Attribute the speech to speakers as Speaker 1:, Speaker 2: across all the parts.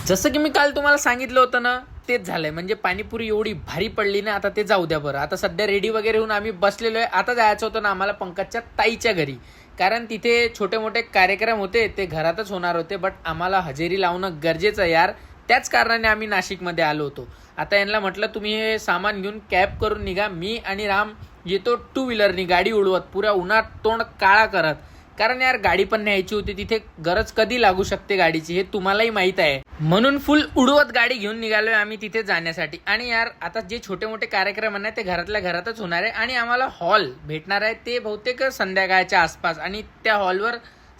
Speaker 1: जसं की मी काल तुम्हाला सांगितलं होतं ना, तेच झालंय. म्हणजे पाणीपुरी एवढी भारी पडली ना, आता ते जाऊ द्या बरं. आता सध्या रेडी वगैरे होऊन आम्ही बसलेलो आहे. आता जायचं होतं ना आम्हाला पंकजच्या ताईच्या घरी, कारण तिथे छोटे मोठे कार्यक्रम होते, ते घरातच होणार होते. बट आम्हाला हजेरी लावणं गरजेचं आहे यार, त्याच कारणाने आम्ही नाशिकमध्ये आलो होतो. आता यांना म्हटलं तुम्ही हे सामान घेऊन कॅब करून निघा, मी आणि राम येतो टू व्हीलरनी गाडी उडवत, पुऱ्या उन्हात तोंड काळा करत. कारण यार गाडी पण न्यायची होती, तिथे गरज कधी लागू शकते गाडीची हे तुम्हालाही माहित आहे. म्हणून फुल उडवत गाडी घेऊन निघालोय आम्ही तिथे जाण्यासाठी. आणि यार आता जे छोटे मोठे कार्यक्रम आहे ते घरातल्या घरातच होणार आहे, आणि आम्हाला हॉल भेटणार आहे ते बहुतेक संध्याकाळच्या आसपास, आणि त्या हॉलवर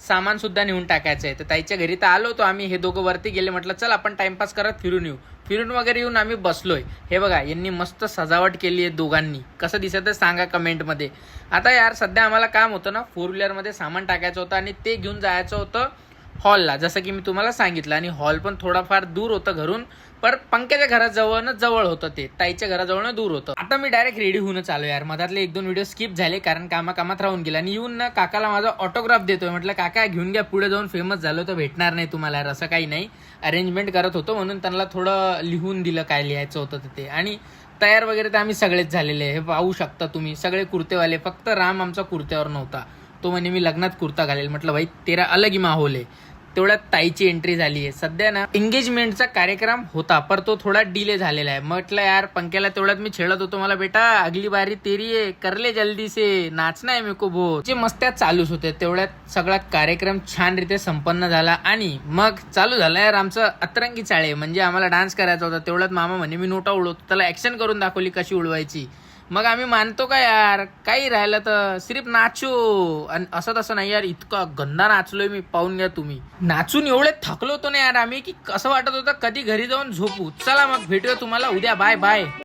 Speaker 1: सामान सुद्धा नेऊन टाकायचं आहे. तर ताईच्या घरी तर आलो होतो आम्ही, हे दोघं वरती गेले. म्हटलं चल आपण टाइमपास करत फिरून येऊ. फिरून वगैरे येऊन आम्ही बसलोय. हे बघा यांनी मस्त सजावट केली आहे दोघांनी, कसं दिसत आहे सांगा कमेंटमध्ये. आता यार सध्या आम्हाला काम होतं ना, 4 व्हीलरमध्ये सामान टाकायचं होतं आणि ते घेऊन जायचं होतं हॉलला, जसं की मी तुम्हाला सांगितलं. आणि हॉल पण थोडाफार दूर होतं घरून, पण पंकजच्या घराजवळ जवळ होतं, ते ताईच्या घराजवळ दूर होतं. आता मी डायरेक्ट रेडी होऊनच आलो यार. मधातले 1-2 व्हिडिओ स्किप झाले कारण कामात राहून गेला. आणि येऊन ना काकाला माझा ऑटोग्राफ देतोय. म्हटलं काका घेऊन घ्या, पुढे जाऊन फेमस झालो तर भेटणार नाही तुम्हाला यार, असं काही नाही. अरेंजमेंट करत होतो म्हणून त्यांना थोडं लिहून दिलं काय लिहायचं होतं ते. आणि तयार वगैरे तर आम्ही सगळेच झालेले आहे, हे पाहू शकता तुम्ही, सगळे कुर्तेवाले. फक्त राम आमचा कुर्त्यावर नव्हता, तो म्हणे मी लग्नात कुर्ता घालेल. म्हटलं भाई तेरा अलग ही माहोल आहे. तेवढ्यात ताईची एंट्री झाली आहे. सध्या ना एंगेजमेंटचा कार्यक्रम होता, पर तो थोडा डिले झालेला आहे. म्हटलं यार पंक्याला तेवढ्यात मी छेडत होतो, मला बेटा अगली बारी तेरी आहे, करले जल्दी से, नाचना आहे मेको बहुत. जे मस्त्या चालूच होते. तेवढ्यात सगळा कार्यक्रम छान रीते संपन्न झाला आणि मग चालू झालं यार आमचं अतरंगी चाळे. म्हणजे आम्हाला डान्स करायचा होता. तेवढ्यात मामा म्हणे मी नोटा उडवतो, त्याला ऍक्शन करून दाखवली कशी उडवायची. मग आम्ही मानतो का यार, काही राहिलं तर सिर्फ नाचू. आणि असं तसं नाही यार, इतका गंदा नाचलोय मी, पाहून घ्या तुम्ही. नाचून एवढे थकलो होतो ना यार आम्ही, की असं वाटत होतं कधी घरी जाऊन झोपू. चला मग भेटूया तुम्हाला उद्या, बाय बाय.